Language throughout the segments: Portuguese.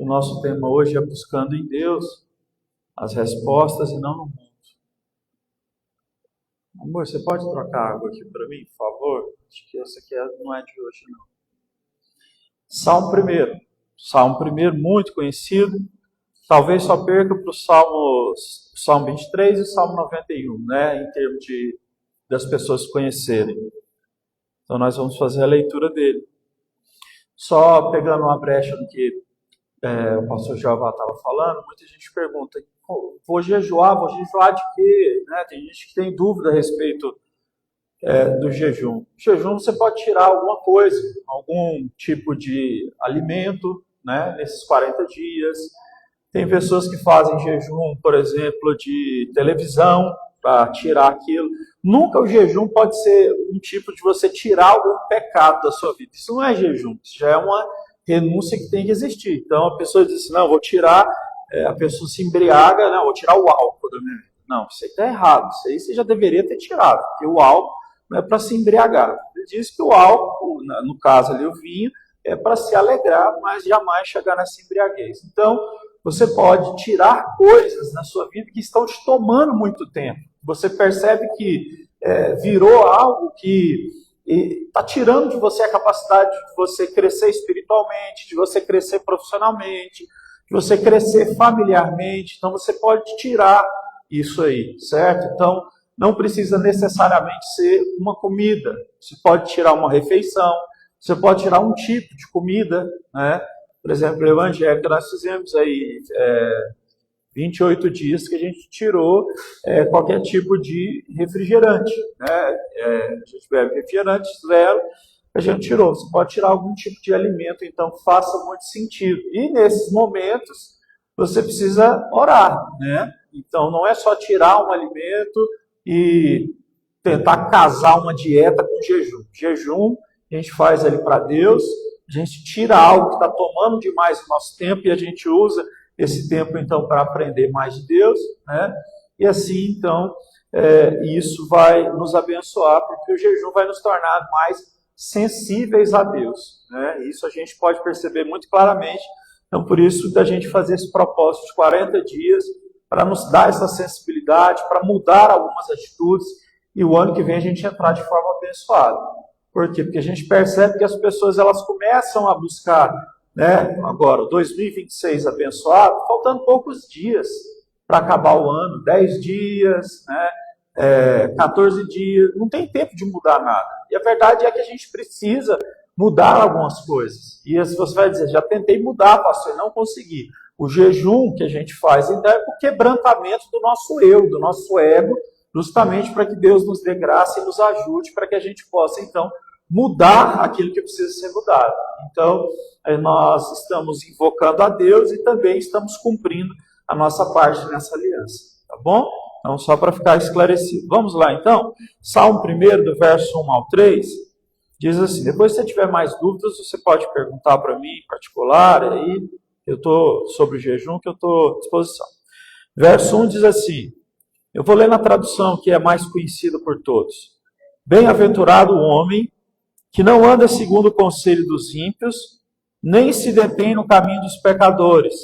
O nosso tema hoje é buscando em Deus as respostas e não no mundo. Amor, você pode trocar água aqui para mim, por favor? Acho que essa aqui não é de hoje, não. Salmo 1. Salmo 1, muito conhecido. Talvez só perca para o Salmo 23 e o Salmo 91, né? Em termos das pessoas conhecerem. Então nós vamos fazer a leitura dele. Só pegando uma brecha do que o pastor Jeová estava falando, muita gente pergunta, vou jejuar de quê? Né? Tem gente que tem dúvida a respeito do jejum. Jejum você pode tirar alguma coisa, algum tipo de alimento, né, nesses 40 dias. Tem pessoas que fazem jejum, por exemplo, de televisão, para tirar aquilo. Nunca o jejum pode ser um tipo de você tirar algum pecado da sua vida. Isso não é jejum, isso já é uma renúncia que tem que existir. Então a pessoa diz assim, não, vou tirar, a pessoa se embriaga, não, vou tirar o álcool da minha vida. Não, isso aí está errado, isso aí você já deveria ter tirado, porque o álcool não é para se embriagar. Ele diz que o álcool, no caso ali o vinho, é para se alegrar, mas jamais chegar nessa embriaguez. Então, você pode tirar coisas na sua vida que estão te tomando muito tempo. Você percebe que virou algo que está tirando de você a capacidade de você crescer espiritualmente, de você crescer profissionalmente, de você crescer familiarmente. Então, você pode tirar isso aí, certo? Então, não precisa necessariamente ser uma comida. Você pode tirar uma refeição, você pode tirar um tipo de comida, né? Por exemplo, o evangelho que nós fizemos aí, 28 dias que a gente tirou qualquer tipo de refrigerante, né? A gente bebe refrigerante, zero, a gente tirou. Você pode tirar algum tipo de alimento, então faça muito sentido. E nesses momentos, você precisa orar, né? Então não é só tirar um alimento e tentar casar uma dieta com jejum. Jejum a gente faz ali para Deus, a gente tira algo que está tomando demais o nosso tempo e a gente usa esse tempo então para aprender mais de Deus, né? E assim então isso vai nos abençoar, porque o jejum vai nos tornar mais sensíveis a Deus, né? Isso a gente pode perceber muito claramente. Então por isso da gente fazer esse propósito de 40 dias, para nos dar essa sensibilidade, para mudar algumas atitudes, e o ano que vem a gente entrar de forma abençoada. Por quê? Porque a gente percebe que as pessoas elas começam a buscar, né, agora, 2026 abençoado, faltando poucos dias para acabar o ano, 10 dias, né, 14 dias, não tem tempo de mudar nada. E a verdade é que a gente precisa mudar algumas coisas. E se você vai dizer, já tentei mudar, pastor, não consegui. O jejum que a gente faz então, é o quebrantamento do nosso eu, do nosso ego, justamente para que Deus nos dê graça e nos ajude para que a gente possa, então, mudar aquilo que precisa ser mudado. Então, nós estamos invocando a Deus e também estamos cumprindo a nossa parte nessa aliança. Tá bom? Então, só para ficar esclarecido. Vamos lá, então. Salmo 1, do verso 1 ao 3, diz assim, depois se você tiver mais dúvidas, você pode perguntar para mim em particular, aí eu estou sobre o jejum, que eu estou à disposição. Verso 1 diz assim, eu vou ler na tradução que é mais conhecida por todos. Bem-aventurado o homem que não anda segundo o conselho dos ímpios, nem se detém no caminho dos pecadores,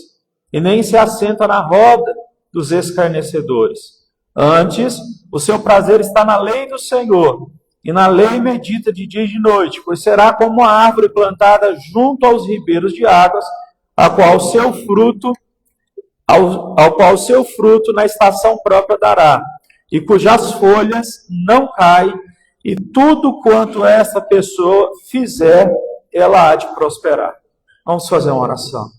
e nem se assenta na roda dos escarnecedores. Antes, o seu prazer está na lei do Senhor, e na lei medita de dia e de noite, pois será como uma árvore plantada junto aos ribeiros de águas, ao qual o seu fruto na estação própria dará, e cujas folhas não caem, e tudo quanto essa pessoa fizer, ela há de prosperar. Vamos fazer uma oração.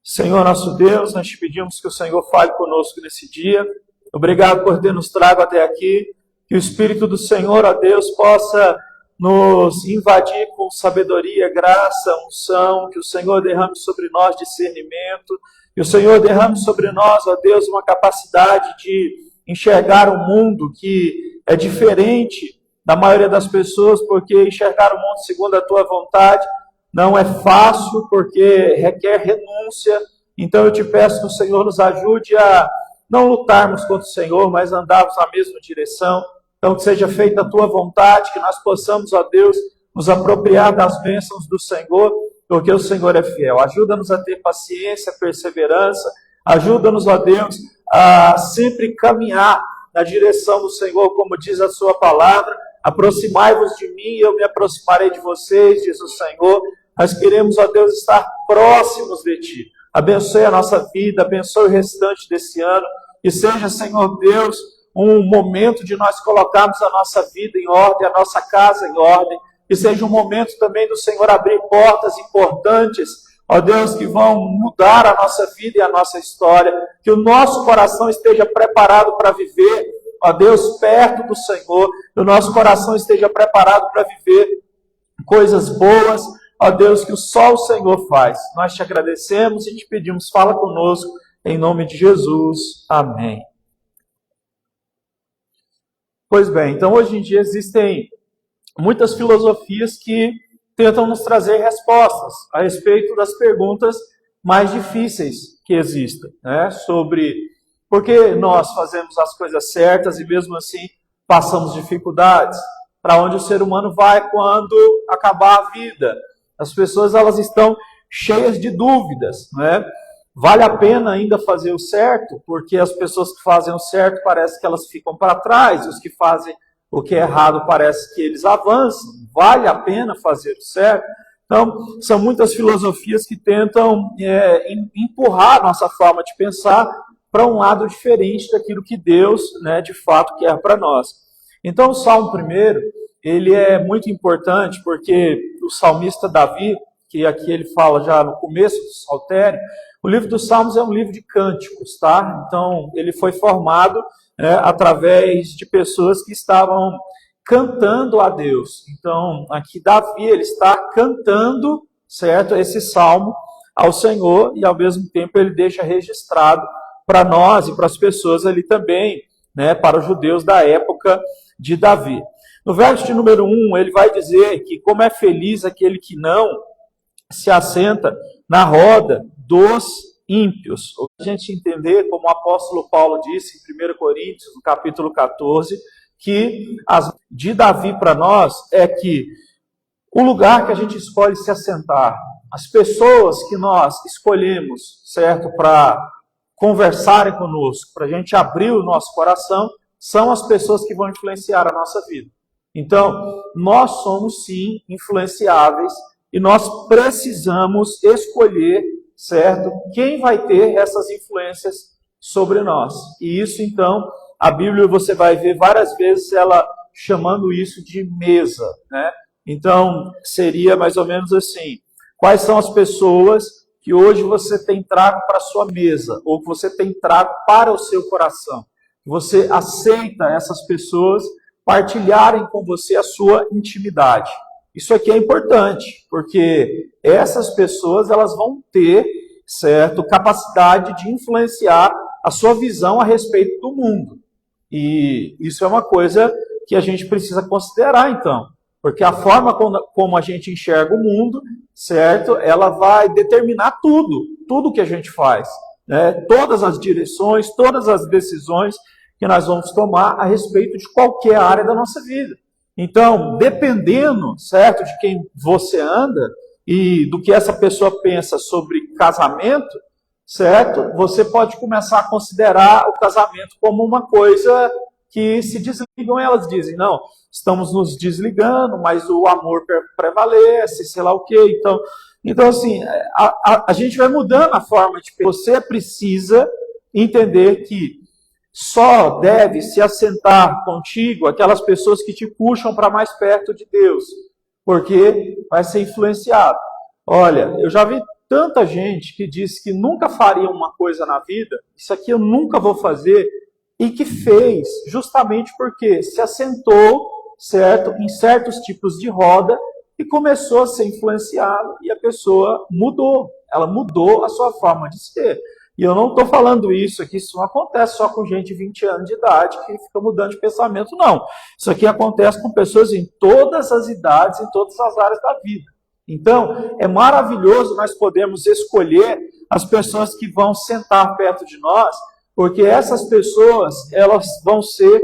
Senhor nosso Deus, nós te pedimos que o Senhor fale conosco nesse dia. Obrigado por ter nos trago até aqui. Que o Espírito do Senhor, ó Deus, possa nos invadir com sabedoria, graça, unção, que o Senhor derrame sobre nós discernimento, que o Senhor derrame sobre nós, ó Deus, uma capacidade de enxergar o mundo que é diferente da maioria das pessoas, porque enxergar o mundo segundo a tua vontade não é fácil, porque requer renúncia. Então eu te peço que o Senhor nos ajude a não lutarmos contra o Senhor, mas andarmos na mesma direção. Então que seja feita a tua vontade, que nós possamos, ó Deus, nos apropriar das bênçãos do Senhor, porque o Senhor é fiel. Ajuda-nos a ter paciência, perseverança, ajuda-nos, ó Deus, a sempre caminhar na direção do Senhor, como diz a sua palavra. Aproximai-vos de mim e eu me aproximarei de vocês, diz o Senhor. Nós queremos, ó Deus, estar próximos de Ti. Abençoe a nossa vida, abençoe o restante desse ano, e seja, Senhor Deus, um momento de nós colocarmos a nossa vida em ordem, a nossa casa em ordem, que seja um momento também do Senhor abrir portas importantes, ó Deus, que vão mudar a nossa vida e a nossa história, que o nosso coração esteja preparado para viver, ó Deus, perto do Senhor, que o nosso coração esteja preparado para viver coisas boas, ó Deus, que só o Senhor faz. Nós te agradecemos e te pedimos, fala conosco, em nome de Jesus. Amém. Pois bem, então hoje em dia existem muitas filosofias que tentam nos trazer respostas a respeito das perguntas mais difíceis que existem, né? Sobre por que nós fazemos as coisas certas e mesmo assim passamos dificuldades, para onde o ser humano vai quando acabar a vida. As pessoas, elas estão cheias de dúvidas, né? Vale a pena ainda fazer o certo? Porque as pessoas que fazem o certo parece que elas ficam para trás, os que fazem o que é errado parece que eles avançam. Vale a pena fazer o certo? Então, são muitas filosofias que tentam empurrar a nossa forma de pensar para um lado diferente daquilo que Deus, né, de fato quer para nós. Então, o Salmo 1, ele é muito importante porque o salmista Davi, que aqui ele fala já no começo do Saltério, o livro dos Salmos é um livro de cânticos, tá? Então, ele foi formado através de pessoas que estavam cantando a Deus. Então, aqui Davi, ele está cantando, certo, esse salmo ao Senhor e, ao mesmo tempo, ele deixa registrado para nós e para as pessoas ali também, né, para os judeus da época de Davi. No verso de número 1, ele vai dizer que como é feliz aquele que não se assenta na roda dos ímpios. A gente entender, como o apóstolo Paulo disse em 1 Coríntios, no capítulo 14, que as de Davi para nós é que o lugar que a gente escolhe se assentar, as pessoas que nós escolhemos, certo, para conversarem conosco, para a gente abrir o nosso coração, são as pessoas que vão influenciar a nossa vida. Então, nós somos sim influenciáveis e nós precisamos escolher, certo, quem vai ter essas influências sobre nós. E isso, então, a Bíblia você vai ver várias vezes ela chamando isso de mesa, né? Então, seria mais ou menos assim: quais são as pessoas que hoje você tem trago para a sua mesa, ou que você tem trago para o seu coração? Você aceita essas pessoas partilharem com você a sua intimidade. Isso aqui é importante, porque essas pessoas elas vão ter, certo, capacidade de influenciar a sua visão a respeito do mundo. E isso é uma coisa que a gente precisa considerar, então. Porque a forma como a gente enxerga o mundo, certo, ela vai determinar tudo que a gente faz, né? Todas as direções, todas as decisões que nós vamos tomar a respeito de qualquer área da nossa vida. Então, dependendo, certo, de quem você anda e do que essa pessoa pensa sobre casamento, certo, você pode começar a considerar o casamento como uma coisa que se desligam. Elas dizem, não, estamos nos desligando, mas o amor prevalece, sei lá o quê. Então assim, a gente vai mudando a forma de pensar. Você precisa entender que só deve se assentar contigo aquelas pessoas que te puxam para mais perto de Deus, porque vai ser influenciado. Olha, eu já vi tanta gente que disse que nunca faria uma coisa na vida, isso aqui eu nunca vou fazer, e que fez, justamente porque se assentou, certo, em certos tipos de roda e começou a ser influenciado e a pessoa mudou. Ela mudou a sua forma de ser. E eu não estou falando isso aqui, isso não acontece só com gente de 20 anos de idade que fica mudando de pensamento, não. Isso aqui acontece com pessoas em todas as idades, em todas as áreas da vida. Então, é maravilhoso nós podermos escolher as pessoas que vão sentar perto de nós, porque essas pessoas, elas vão ser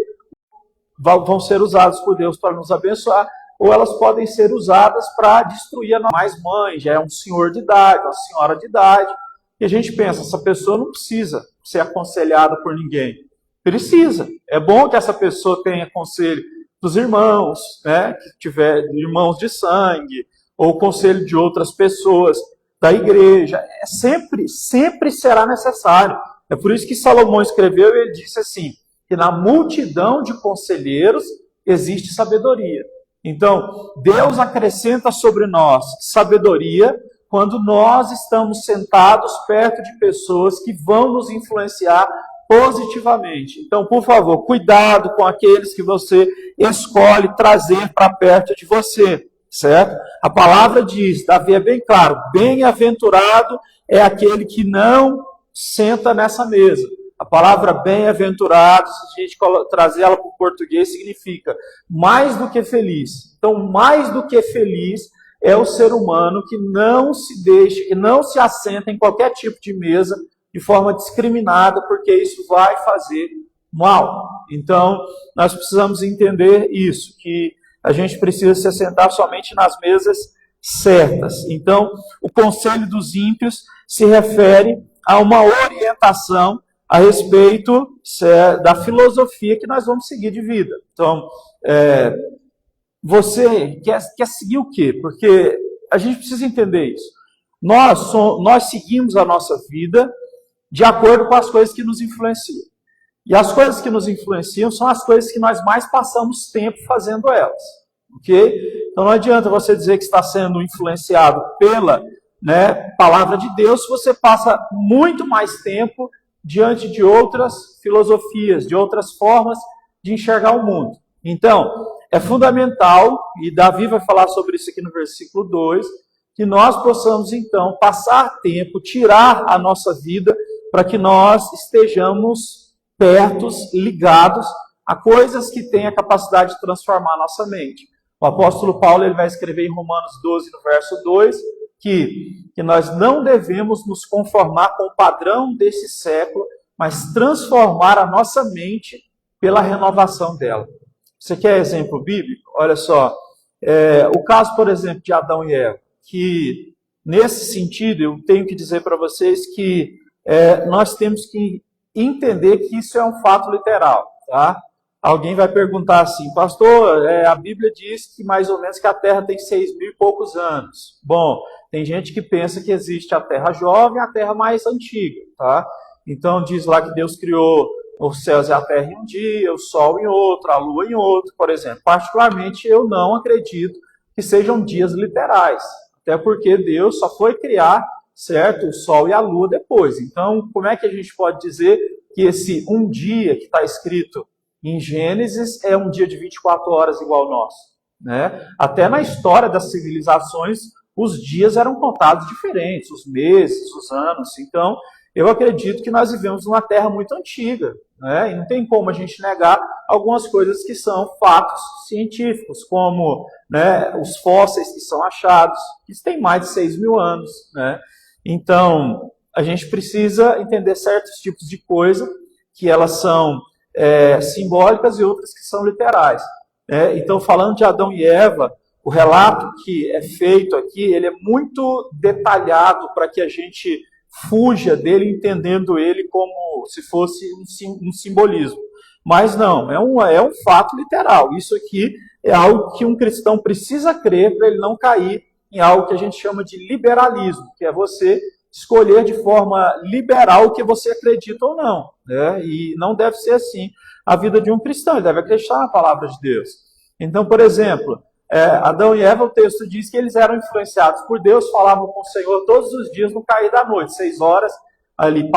usadas por Deus para nos abençoar, ou elas podem ser usadas para destruir a mais mãe, já é um senhor de idade, uma senhora de idade, e a gente pensa, essa pessoa não precisa ser aconselhada por ninguém. Precisa. É bom que essa pessoa tenha conselho dos irmãos, né, que tiver irmãos de sangue, ou conselho de outras pessoas da igreja. Sempre será necessário. É por isso que Salomão escreveu e ele disse assim, que na multidão de conselheiros existe sabedoria. Então, Deus acrescenta sobre nós sabedoria quando nós estamos sentados perto de pessoas que vão nos influenciar positivamente. Então, por favor, cuidado com aqueles que você escolhe trazer para perto de você, certo? A palavra diz, Davi é bem claro, bem-aventurado é aquele que não senta nessa mesa. A palavra bem-aventurado, se a gente trazer ela para o português, significa mais do que feliz. Então, mais do que feliz é o ser humano que não se deixa, que não se assenta em qualquer tipo de mesa de forma discriminada, porque isso vai fazer mal. Então, nós precisamos entender isso, que a gente precisa se assentar somente nas mesas certas. Então, o conselho dos ímpios se refere a uma orientação a respeito da filosofia que nós vamos seguir de vida. Então, você quer seguir o quê? Porque a gente precisa entender isso. Nós seguimos a nossa vida de acordo com as coisas que nos influenciam. E as coisas que nos influenciam são as coisas que nós mais passamos tempo fazendo elas. Ok? Então não adianta você dizer que está sendo influenciado pela palavra de Deus se você passa muito mais tempo diante de outras filosofias, de outras formas de enxergar o mundo. Então, é fundamental, e Davi vai falar sobre isso aqui no versículo 2, que nós possamos, então, passar tempo, tirar a nossa vida, para que nós estejamos perto, ligados a coisas que têm a capacidade de transformar a nossa mente. O apóstolo Paulo ele vai escrever em Romanos 12, no verso 2, que nós não devemos nos conformar com o padrão desse século, mas transformar a nossa mente pela renovação dela. Você quer exemplo bíblico? Olha só, o caso, por exemplo, de Adão e Eva, que nesse sentido eu tenho que dizer para vocês que nós temos que entender que isso é um fato literal, tá? Alguém vai perguntar assim, pastor, a Bíblia diz que mais ou menos que a Terra tem 6.000 e poucos anos. Bom, tem gente que pensa que existe a Terra jovem e a Terra mais antiga, tá? Então diz lá que Deus criou os céus e a Terra em um dia, o Sol em outro, a Lua em outro, por exemplo. Particularmente eu não acredito que sejam dias literais, até porque Deus só foi criar, certo, o Sol e a Lua depois. Então, como é que a gente pode dizer que esse um dia que está escrito em Gênesis é um dia de 24 horas igual ao nosso, né? Até na história das civilizações, os dias eram contados diferentes, os meses, os anos. Então, eu acredito que nós vivemos numa terra muito antiga, né? E não tem como a gente negar algumas coisas que são fatos científicos, como os fósseis que são achados, que têm mais de 6.000 anos, né? Então, a gente precisa entender certos tipos de coisa, que elas são simbólicas e outras que são literais. Então, falando de Adão e Eva, o relato que é feito aqui, ele é muito detalhado para que a gente fuja dele, entendendo ele como se fosse um simbolismo. Mas não, é um fato literal. Isso aqui é algo que um cristão precisa crer para ele não cair em algo que a gente chama de liberalismo, que é você escolher de forma liberal o que você acredita ou não, né? E não deve ser assim a vida de um cristão, ele deve acreditar na palavra de Deus. Então, por exemplo, Adão e Eva, o texto diz que eles eram influenciados por Deus, falavam com o Senhor todos os dias no cair da noite, 6 horas, ali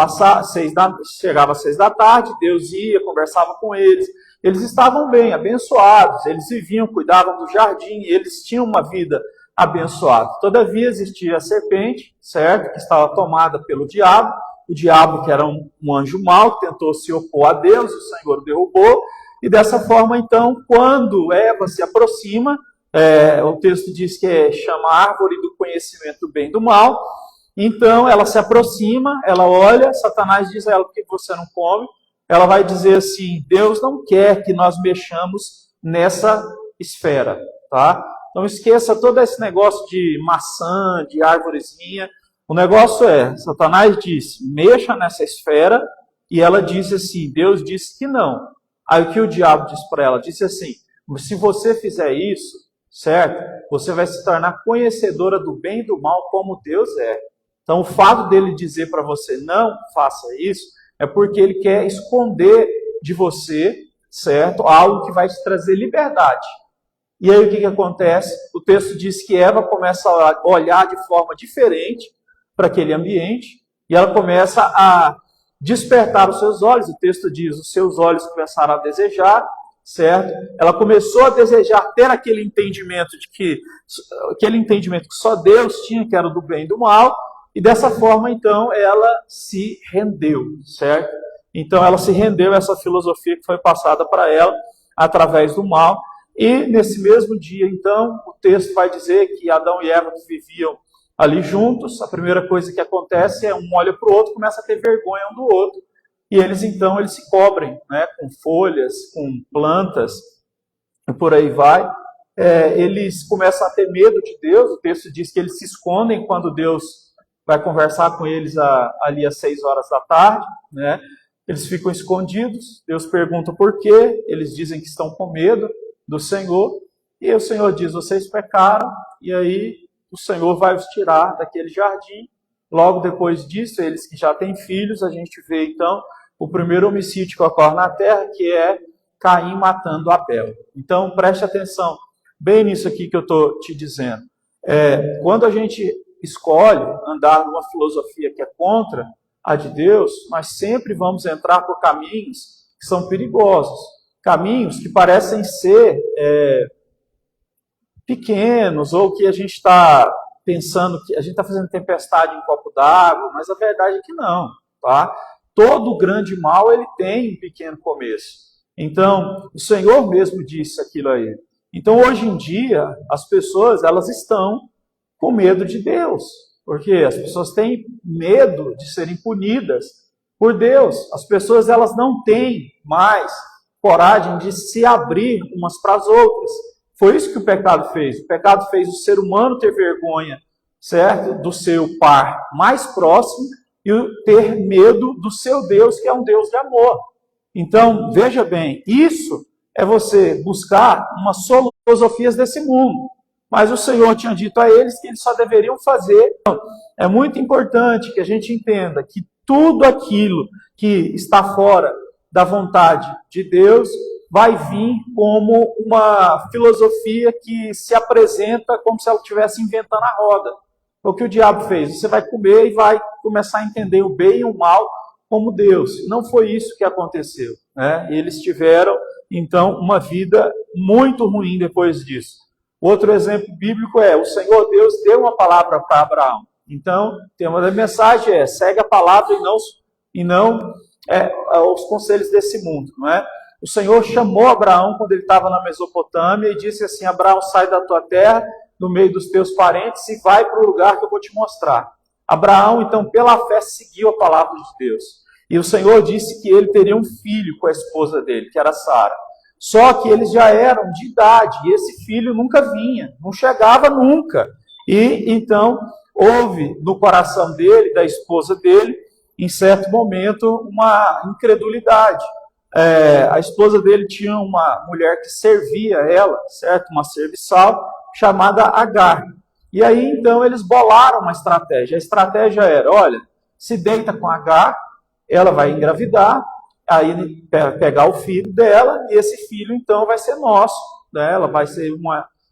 chegava às 6 da tarde, Deus ia, conversava com eles estavam bem, abençoados, eles viviam, cuidavam do jardim, eles tinham uma vida abençoada. Todavia existia a serpente, certo, que estava tomada pelo diabo, o diabo que era um anjo mau, que tentou se opor a Deus, o Senhor o derrubou, e dessa forma, então, quando Eva se aproxima, o texto diz que chama a árvore do conhecimento do bem e do mal, então ela se aproxima, ela olha, Satanás diz a ela, por que você não come? Ela vai dizer assim, Deus não quer que nós mexamos nessa esfera. tá? Então esqueça todo esse negócio de maçã, de árvorezinha. O negócio é, Satanás diz, mexa nessa esfera, e ela diz assim, Deus disse que não. Aí o que o diabo disse para ela? Disse assim, se você fizer isso, certo? Você vai se tornar conhecedora do bem e do mal como Deus é. Então o fato dele dizer para você, não faça isso, é porque ele quer esconder de você, certo? Algo que vai te trazer liberdade. E aí o que acontece? O texto diz que Eva começa a olhar de forma diferente para aquele ambiente, e ela começa a despertar os seus olhos. O texto diz, os seus olhos começaram a desejar, certo? Ela começou a desejar ter aquele entendimento que só Deus tinha, que era do bem e do mal, e dessa forma, então, ela se rendeu, certo? Então, ela se rendeu a essa filosofia que foi passada para ela através do mal. E nesse mesmo dia, então, o texto vai dizer que Adão e Eva viviam ali juntos. A primeira coisa que acontece é um olha para o outro, começa a ter vergonha um do outro. E eles, então, eles se cobrem, né, com folhas, com plantas, e por aí vai. Eles começam a ter medo de Deus. O texto diz que eles se escondem quando Deus vai conversar com eles ali às 6 horas da tarde, né? Eles ficam escondidos, Deus pergunta por quê, eles dizem que estão com medo do Senhor, e o Senhor diz, vocês pecaram, e aí o Senhor vai os tirar daquele jardim. Logo depois disso, eles que já têm filhos, a gente vê então o primeiro homicídio que ocorre na terra, que é Caim matando Abel. Então preste atenção bem nisso aqui que eu estou te dizendo. Quando a gente escolhe andar numa filosofia que é contra a de Deus, nós sempre vamos entrar por caminhos que são perigosos, caminhos que parecem ser pequenos, ou que a gente está pensando que a gente está fazendo tempestade em copo d'água, mas a verdade é que não, tá? Todo grande mal ele tem um pequeno começo. Então, o Senhor mesmo disse aquilo a ele. Então, hoje em dia, as pessoas elas estão com medo de Deus, porque as pessoas têm medo de serem punidas por Deus. As pessoas elas não têm mais coragem de se abrir umas para as outras. Foi isso que o pecado fez. O pecado fez o ser humano ter vergonha, certo? Do seu par mais próximo e ter medo do seu Deus, que é um Deus de amor. Então, veja bem, isso é você buscar umas filosofias desse mundo. Mas o Senhor tinha dito a eles que eles só deveriam fazer. Então, é muito importante que a gente entenda que tudo aquilo que está fora da vontade de Deus vai vir como uma filosofia que se apresenta como se ela estivesse inventando a roda. O que o diabo fez? Você vai comer e vai começar a entender o bem e o mal como Deus. Não foi isso que aconteceu, né? Eles tiveram, então, uma vida muito ruim depois disso. Outro exemplo bíblico é, o Senhor Deus deu uma palavra para Abraão. Então, tem uma mensagem segue a palavra e não os conselhos desse mundo, não é? O Senhor chamou Abraão quando ele estava na Mesopotâmia e disse assim, Abraão, sai da tua terra, no meio dos teus parentes e vai para o lugar que eu vou te mostrar. Abraão, então, pela fé, seguiu a palavra de Deus. E o Senhor disse que ele teria um filho com a esposa dele, que era Sara. Só que eles já eram de idade, e esse filho nunca vinha, não chegava nunca. E então houve no coração dele, da esposa dele, em certo momento, uma incredulidade. A esposa dele tinha uma mulher que servia ela, certo? Uma serviçal, chamada Agar. E aí então eles bolaram uma estratégia. A estratégia era, olha, se deita com Agar, ela vai engravidar, aí pegar o filho dela, e esse filho então vai ser nosso, né? Ela vai ser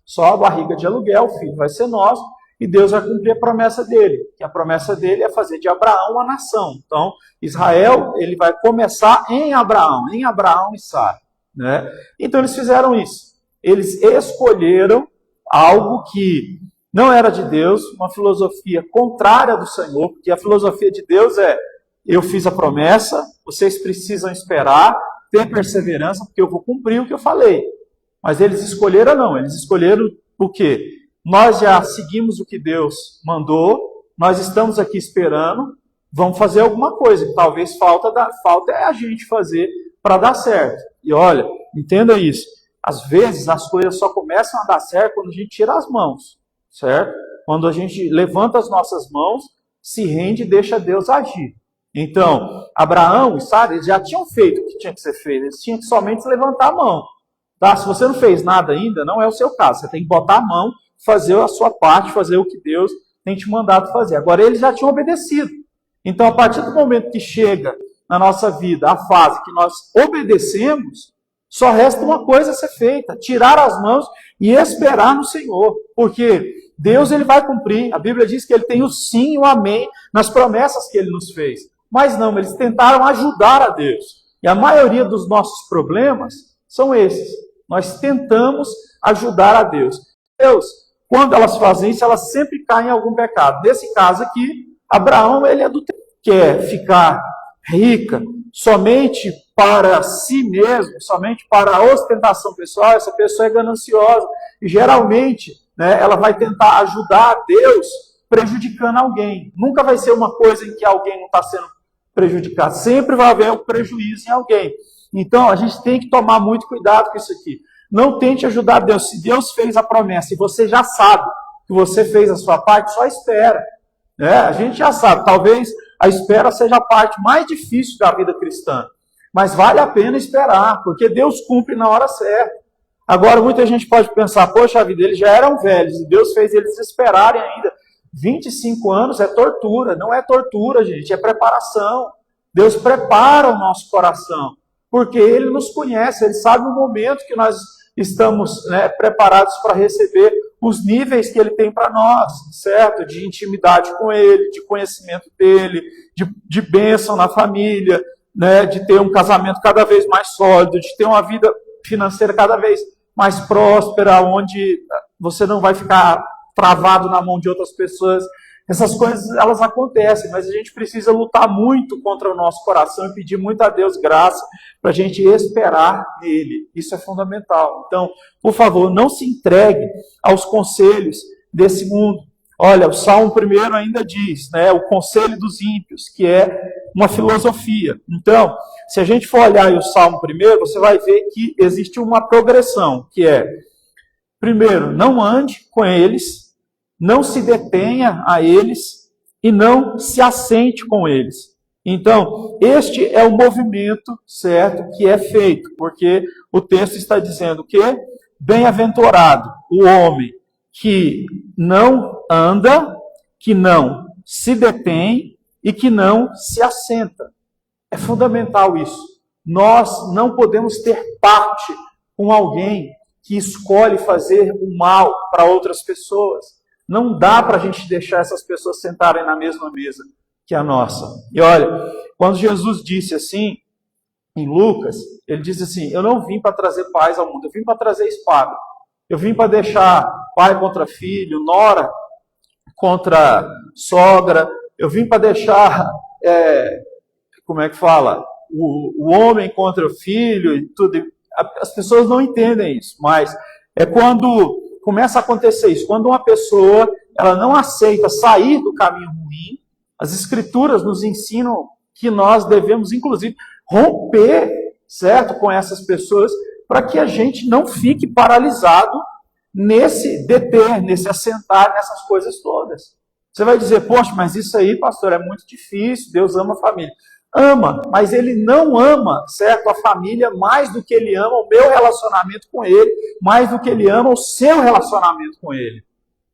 só a barriga de aluguel, o filho vai ser nosso, e Deus vai cumprir a promessa dele, que a promessa dele é fazer de Abraão uma nação. Então, Israel, ele vai começar em Abraão e Sara, né? Então eles fizeram isso, eles escolheram algo que não era de Deus, uma filosofia contrária do Senhor, porque a filosofia de Deus é, eu fiz a promessa, vocês precisam esperar, ter perseverança, porque eu vou cumprir o que eu falei. Mas eles escolheram não, eles escolheram o quê? Nós já seguimos o que Deus mandou, nós estamos aqui esperando, vamos fazer alguma coisa, falta é a gente fazer para dar certo. E olha, entenda isso, às vezes as coisas só começam a dar certo quando a gente tira as mãos, certo? Quando a gente levanta as nossas mãos, se rende e deixa Deus agir. Então, Abraão e Sara, eles já tinham feito o que tinha que ser feito, eles tinham que somente levantar a mão. Tá? Se você não fez nada ainda, não é o seu caso, você tem que botar a mão, fazer a sua parte, fazer o que Deus tem te mandado fazer. Agora, eles já tinham obedecido. Então, a partir do momento que chega na nossa vida a fase que nós obedecemos, só resta uma coisa a ser feita: tirar as mãos e esperar no Senhor. Porque Deus, ele vai cumprir. A Bíblia diz que ele tem o sim e o amém nas promessas que ele nos fez. Mas não, eles tentaram ajudar a Deus. E a maioria dos nossos problemas são esses. Nós tentamos ajudar a Deus. Deus, quando elas fazem isso, elas sempre caem em algum pecado. Nesse caso aqui, Abraão, ele é do tempo que quer ficar rica somente para si mesmo, somente para a ostentação pessoal. Essa pessoa é gananciosa e geralmente, né, ela vai tentar ajudar a Deus prejudicando alguém. Nunca vai ser uma coisa em que alguém não está sendo prejudicado. Sempre vai haver um prejuízo em alguém. Então, a gente tem que tomar muito cuidado com isso aqui. Não tente ajudar Deus. Se Deus fez a promessa e você já sabe que você fez a sua parte, só espera. A gente já sabe. Talvez a espera seja a parte mais difícil da vida cristã. Mas vale a pena esperar, porque Deus cumpre na hora certa. Agora, muita gente pode pensar, poxa vida, eles já eram velhos e Deus fez eles esperarem ainda. 25 anos é tortura. Não é tortura, gente, é preparação. Deus prepara o nosso coração, porque Ele nos conhece, Ele sabe o momento que nós estamos, né, preparados para receber os níveis que Ele tem para nós, certo? De intimidade com Ele, de conhecimento dEle, de bênção na família, né, de ter um casamento cada vez mais sólido, de ter uma vida financeira cada vez mais próspera, onde você não vai ficar travado na mão de outras pessoas. Essas coisas, elas acontecem, mas a gente precisa lutar muito contra o nosso coração e pedir muito a Deus graça para a gente esperar nele. Isso é fundamental. Então, por favor, não se entregue aos conselhos desse mundo. Olha, o Salmo 1 ainda diz, né, o conselho dos ímpios, que é uma filosofia. Então, se a gente for olhar o Salmo 1, você vai ver que existe uma progressão, que é, primeiro, não ande com eles, não se detenha a eles e não se assente com eles. Então, este é o movimento, certo, que é feito, porque o texto está dizendo que bem-aventurado o homem que não anda, que não se detém e que não se assenta. É fundamental isso. Nós não podemos ter parte com alguém que escolhe fazer o mal para outras pessoas. Não dá para a gente deixar essas pessoas sentarem na mesma mesa que a nossa. E olha, quando Jesus disse assim, em Lucas, ele disse assim, eu não vim para trazer paz ao mundo, eu vim para trazer espada. Eu vim para deixar pai contra filho, nora contra sogra. Eu vim para deixar, como é que fala? O homem contra o filho e tudo. As pessoas não entendem isso, mas é quando começa a acontecer isso. Quando uma pessoa ela não aceita sair do caminho ruim, as Escrituras nos ensinam que nós devemos, inclusive, romper, certo, com essas pessoas, para que a gente não fique paralisado nesse deter, nesse assentar, nessas coisas todas. Você vai dizer, poxa, mas isso aí, pastor, é muito difícil, Deus ama a família. Ama, mas Ele não ama, certo, a família mais do que Ele ama o meu relacionamento com Ele, mais do que Ele ama o seu relacionamento com Ele.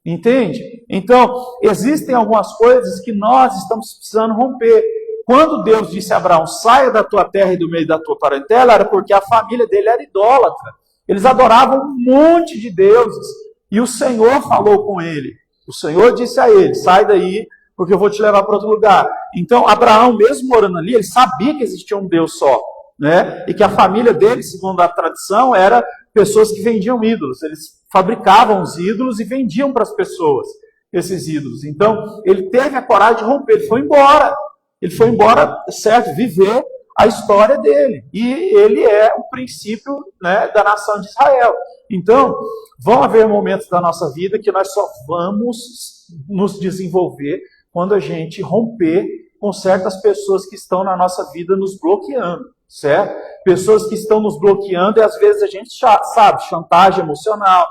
Entende? Então, existem algumas coisas que nós estamos precisando romper. Quando Deus disse a Abraão, saia da tua terra e do meio da tua parentela, era porque a família dele era idólatra. Eles adoravam um monte de deuses. E o Senhor falou com ele. O Senhor disse a ele, sai daí, porque eu vou te levar para outro lugar. Então, Abraão, mesmo morando ali, ele sabia que existia um Deus só, né? E que a família dele, segundo a tradição, era pessoas que vendiam ídolos. Eles fabricavam os ídolos e vendiam para as pessoas esses ídolos. Então, ele teve a coragem de romper, ele foi embora. Ele foi embora, certo, viver a história dele. E ele é o princípio, né, da nação de Israel. Então, vão haver momentos da nossa vida que nós só vamos nos desenvolver quando a gente romper com certas pessoas que estão na nossa vida nos bloqueando, certo? pessoas que estão nos bloqueando, e às vezes a gente sabe, chantagem emocional.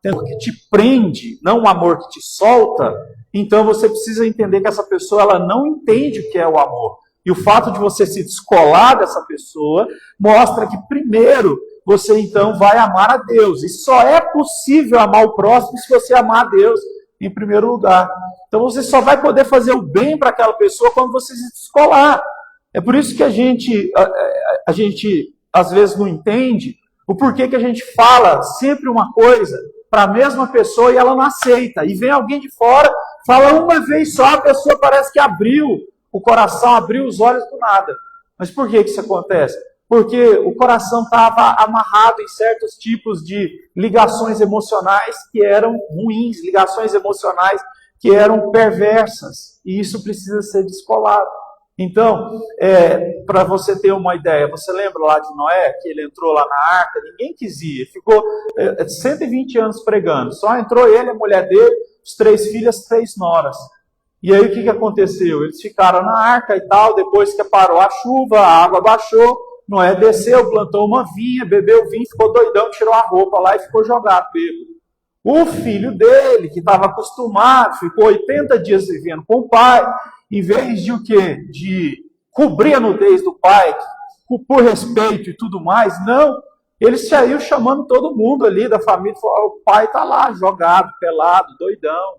Que te prende, não um amor que te solta, então você precisa entender que essa pessoa ela não entende o que é o amor. E o fato de você se descolar dessa pessoa mostra que primeiro você então vai amar a Deus. E só é possível amar o próximo se você amar a Deus em primeiro lugar. Então você só vai poder fazer o bem para aquela pessoa quando você se descolar. É por isso que a gente às vezes não entende o porquê que a gente fala sempre uma coisa para a mesma pessoa e ela não aceita. E vem alguém de fora, fala uma vez só, a pessoa parece que abriu o coração, abriu os olhos do nada. Mas por que isso acontece? Porque o coração estava amarrado em certos tipos de ligações emocionais que eram ruins, ligações emocionais que eram perversas. E isso precisa ser descolado. Então, para você ter uma ideia, você lembra lá de Noé, que ele entrou lá na arca, ninguém quis ir, ele ficou 120 anos pregando, só entrou ele, a mulher dele, os 3 filhas, 3 noras. E aí o que aconteceu? Eles ficaram na arca e tal, depois que parou a chuva, a água baixou, Noé desceu, plantou uma vinha, bebeu vinho, ficou doidão, tirou a roupa lá e ficou jogado bêbado. O filho dele, que estava acostumado, ficou 80 dias vivendo com o pai, em vez de o quê? De cobrir a nudez do pai, por respeito e tudo mais, não. Ele saiu chamando todo mundo ali da família, falou, o pai está lá, jogado, pelado, doidão,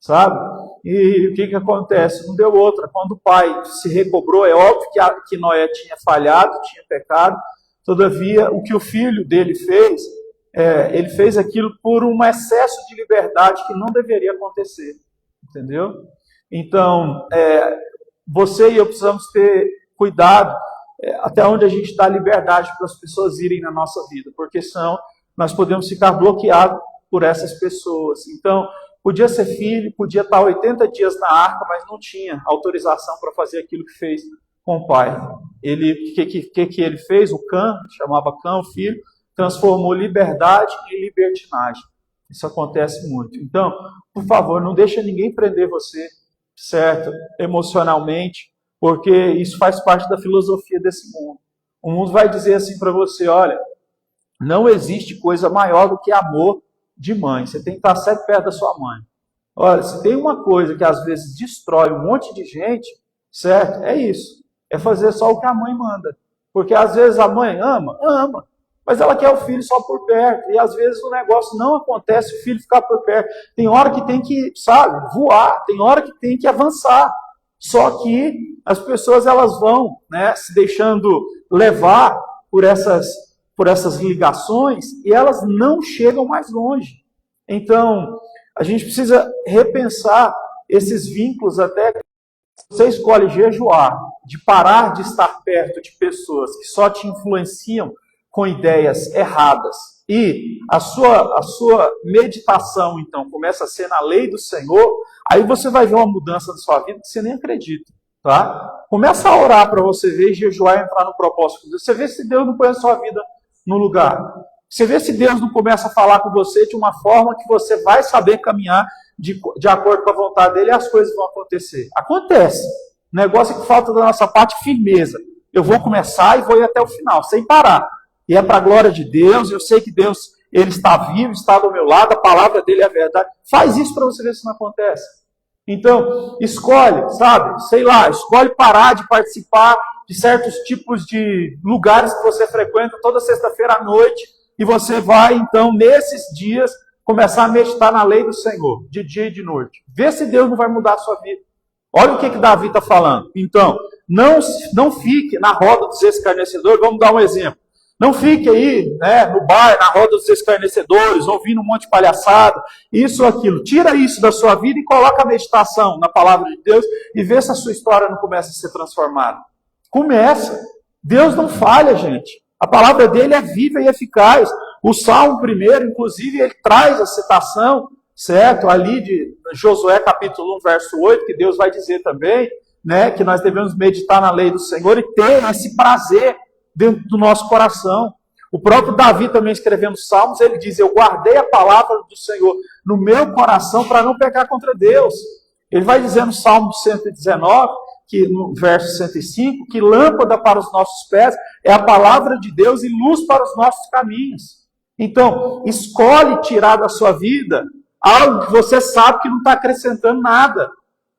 sabe? E o que acontece? Não deu outra. Quando o pai se recobrou, é óbvio que Noé tinha falhado, tinha pecado, todavia, o que o filho dele fez, ele fez aquilo por um excesso de liberdade que não deveria acontecer, entendeu? Então, você e eu precisamos ter cuidado até onde a gente dá liberdade para as pessoas irem na nossa vida, porque senão nós podemos ficar bloqueados por essas pessoas. Então, podia ser filho, podia estar 80 dias na arca, mas não tinha autorização para fazer aquilo que fez com o pai. O que ele fez? O Cã, chamava Cã, o filho, transformou liberdade em libertinagem. Isso acontece muito. Então, por favor, não deixe ninguém prender você, certo? Emocionalmente, porque isso faz parte da filosofia desse mundo. O mundo vai dizer assim para você, olha, não existe coisa maior do que amor de mãe. Você tem que estar sempre perto da sua mãe. Olha, se tem uma coisa que às vezes destrói um monte de gente, certo? É isso. É fazer só o que a mãe manda. Porque às vezes a mãe ama, mas ela quer o filho só por perto. E às vezes o negócio não acontece, o filho ficar por perto. Tem hora que tem que, sabe, voar. Tem hora que tem que avançar. Só que as pessoas elas vão, né, se deixando levar por essas ligações e elas não chegam mais longe. Então, a gente precisa repensar esses vínculos até que você escolhe jejuar, de parar de estar perto de pessoas que só te influenciam com ideias erradas e a sua meditação, então, começa a ser na lei do Senhor, aí você vai ver uma mudança na sua vida que você nem acredita, tá? Começa a orar para você ver e jejuar e entrar no propósito de Deus. Você vê se Deus não põe a sua vida no lugar. Você vê se Deus não começa a falar com você de uma forma que você vai saber caminhar de acordo com a vontade dele e as coisas vão acontecer. Acontece. O negócio é que falta da nossa parte firmeza. Eu vou começar e vou ir até o final, sem parar. E é para a glória de Deus, eu sei que Deus ele está vivo, está do meu lado, a palavra dele é a verdade. Faz isso para você ver se não acontece. Então, escolhe, sabe, sei lá, escolhe parar de participar de certos tipos de lugares que você frequenta toda sexta-feira à noite, e você vai, então, nesses dias, começar a meditar na lei do Senhor, de dia e de noite. Vê se Deus não vai mudar a sua vida. Olha o que Davi está falando. Então, não fique na roda dos escarnecedores, vamos dar um exemplo. Não fique aí, né, no bar, na roda dos escarnecedores, ouvindo um monte de palhaçada, isso ou aquilo. Tira isso da sua vida e coloca a meditação na palavra de Deus e vê se a sua história não começa a ser transformada. Começa. Deus não falha, gente. A palavra dele é viva e eficaz. O Salmo 1, inclusive, ele traz a citação, certo? Ali de Josué capítulo 1, verso 8, que Deus vai dizer também, né, que nós devemos meditar na lei do Senhor e ter esse prazer dentro do nosso coração. O próprio Davi também escrevendo Salmos, ele diz, eu guardei a palavra do Senhor no meu coração para não pecar contra Deus. Ele vai dizer no Salmo 119, que, no verso 105, que lâmpada para os nossos pés é a palavra de Deus e luz para os nossos caminhos. Então, escolhe tirar da sua vida algo que você sabe que não está acrescentando nada.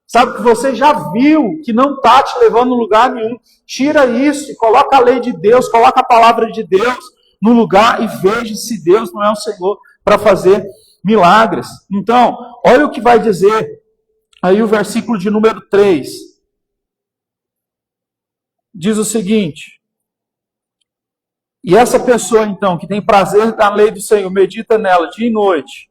Sabe que você já viu que não está te levando a lugar nenhum. Tira isso e coloca a lei de Deus, coloca a palavra de Deus no lugar e veja se Deus não é um Senhor para fazer milagres. Então, olha o que vai dizer aí o versículo de número 3. Diz o seguinte: e essa pessoa então que tem prazer na lei do Senhor, medita nela dia e noite,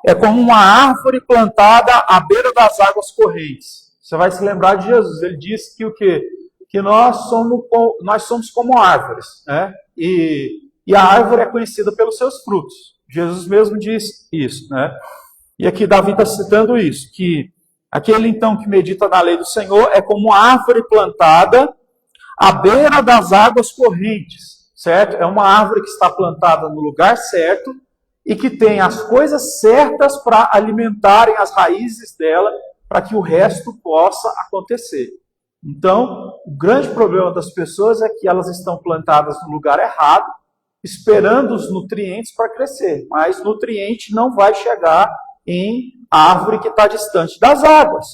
é como uma árvore plantada à beira das águas correntes. Você vai se lembrar de Jesus. Ele disse que o quê? Que nós somos como árvores, né? E a árvore é conhecida pelos seus frutos. Jesus mesmo diz isso, né? E aqui Davi está citando isso, que aquele então que medita na lei do Senhor é como uma árvore plantada à beira das águas correntes, certo? É uma árvore que está plantada no lugar certo e que tem as coisas certas para alimentarem as raízes dela, para que o resto possa acontecer. Então, o grande problema das pessoas é que elas estão plantadas no lugar errado, esperando os nutrientes para crescer, mas nutriente não vai chegar em árvore que está distante das águas.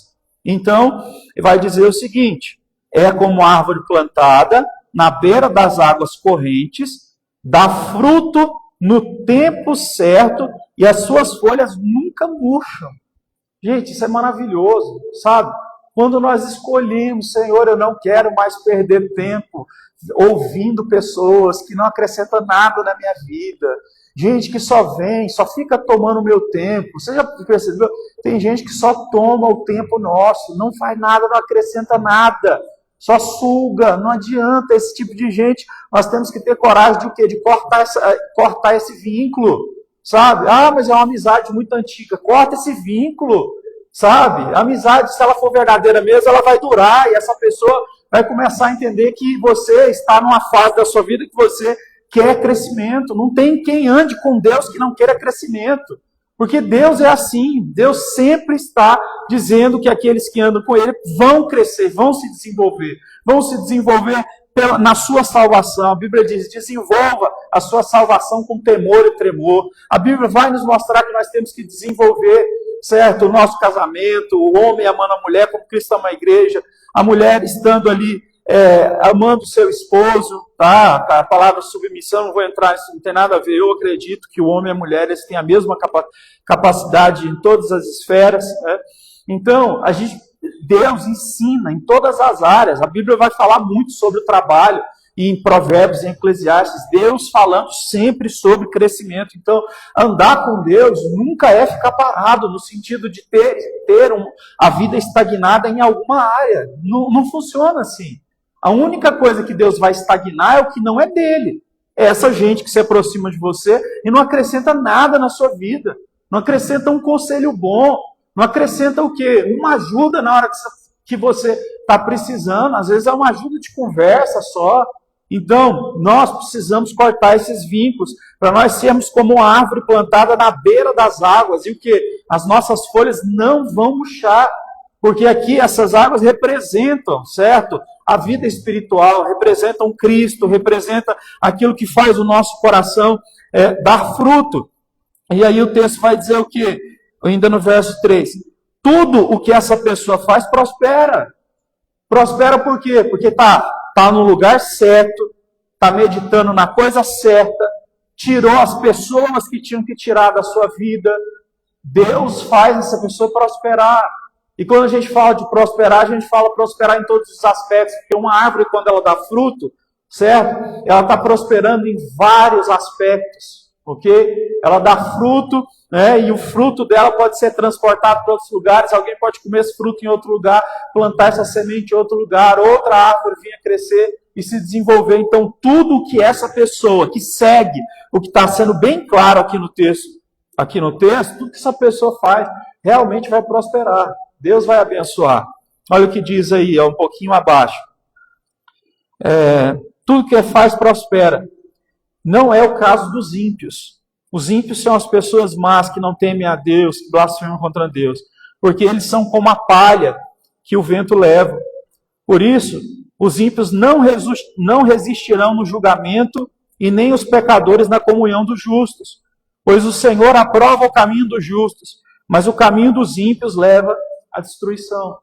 Então, vai dizer o seguinte: é como árvore plantada na beira das águas correntes, dá fruto no tempo certo e as suas folhas nunca murcham. Gente, isso é maravilhoso, sabe? Quando nós escolhemos, Senhor, eu não quero mais perder tempo ouvindo pessoas que não acrescentam nada na minha vida. Gente que só vem, só fica tomando o meu tempo. Você já percebeu? Tem gente que só toma o tempo nosso, não faz nada, não acrescenta nada. Só suga, não adianta esse tipo de gente. Nós temos que ter coragem de o quê? De cortar esse vínculo, sabe? Ah, mas é uma amizade muito antiga. Corta esse vínculo, sabe? A amizade, se ela for verdadeira mesmo, ela vai durar e essa pessoa vai começar a entender que você está numa fase da sua vida que você quer crescimento. Não tem quem ande com Deus que não queira crescimento. Porque Deus é assim, Deus sempre está dizendo que aqueles que andam com Ele vão crescer, vão se desenvolver na sua salvação. A Bíblia diz, desenvolva a sua salvação com temor e tremor. A Bíblia vai nos mostrar que nós temos que desenvolver, certo, o nosso casamento, o homem amando a mulher como Cristo ama a igreja, a mulher estando ali amando o seu esposo, tá? A palavra submissão, não vou entrar nisso, não tem nada a ver. Eu acredito que o homem e a mulher eles têm a mesma capacidade em todas as esferas, né? Então, Deus ensina em todas as áreas. A Bíblia vai falar muito sobre o trabalho, e em Provérbios e em Eclesiastes, Deus falando sempre sobre crescimento. Então, andar com Deus nunca é ficar parado, no sentido de ter a vida estagnada em alguma área. Não funciona assim. A única coisa que Deus vai estagnar é o que não é dele. É essa gente que se aproxima de você e não acrescenta nada na sua vida. Não acrescenta um conselho bom. Não acrescenta o quê? Uma ajuda na hora que você está precisando. Às vezes é uma ajuda de conversa só. Então, nós precisamos cortar esses vínculos para nós sermos como uma árvore plantada na beira das águas. E o quê? As nossas folhas não vão murchar. Porque aqui essas águas representam, certo? A vida espiritual, representam Cristo, representa aquilo que faz o nosso coração dar fruto. E aí o texto vai dizer o quê? Ainda no verso 3. Tudo o que essa pessoa faz prospera. Prospera por quê? Porque está no lugar certo, está meditando na coisa certa, tirou as pessoas que tinham que tirar da sua vida. Deus faz essa pessoa prosperar. E quando a gente fala de prosperar, a gente fala prosperar em todos os aspectos, porque uma árvore, quando ela dá fruto, certo? Ela está prosperando em vários aspectos, ok? Ela dá fruto, né? E o fruto dela pode ser transportado para outros lugares, alguém pode comer esse fruto em outro lugar, plantar essa semente em outro lugar, outra árvore vinha crescer e se desenvolver. Então, tudo o que essa pessoa que segue, o que está sendo bem claro aqui no texto, tudo que essa pessoa faz, realmente vai prosperar. Deus vai abençoar. Olha o que diz aí, um pouquinho abaixo. Tudo que faz prospera. Não é o caso dos ímpios. Os ímpios são as pessoas más que não temem a Deus, que blasfemam contra Deus, porque eles são como a palha que o vento leva. Por isso, os ímpios não resistirão no julgamento e nem os pecadores na comunhão dos justos. Pois o Senhor aprova o caminho dos justos, mas o caminho dos ímpios leva à destruição.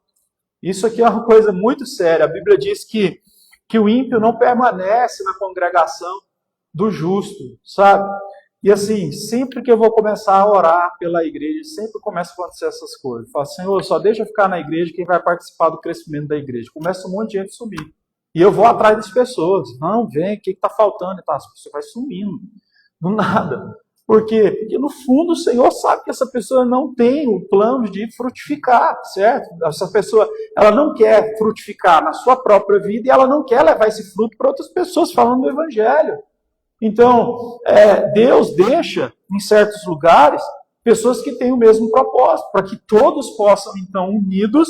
Isso aqui é uma coisa muito séria. A Bíblia diz que o ímpio não permanece na congregação do justo, sabe? E assim, sempre que eu vou começar a orar pela igreja, sempre começa a acontecer essas coisas. Eu falo, Senhor, só deixa eu ficar na igreja quem vai participar do crescimento da igreja. Começa um monte de gente a sumir. E eu vou atrás das pessoas. Não, vem, o que está faltando? E tá, as pessoas vai sumindo. Do nada. Por quê? Porque no fundo o Senhor sabe que essa pessoa não tem o plano de frutificar, certo? Essa pessoa, ela não quer frutificar na sua própria vida e ela não quer levar esse fruto para outras pessoas falando do Evangelho. Então, Deus deixa, em certos lugares, pessoas que têm o mesmo propósito, para que todos possam, então, unidos,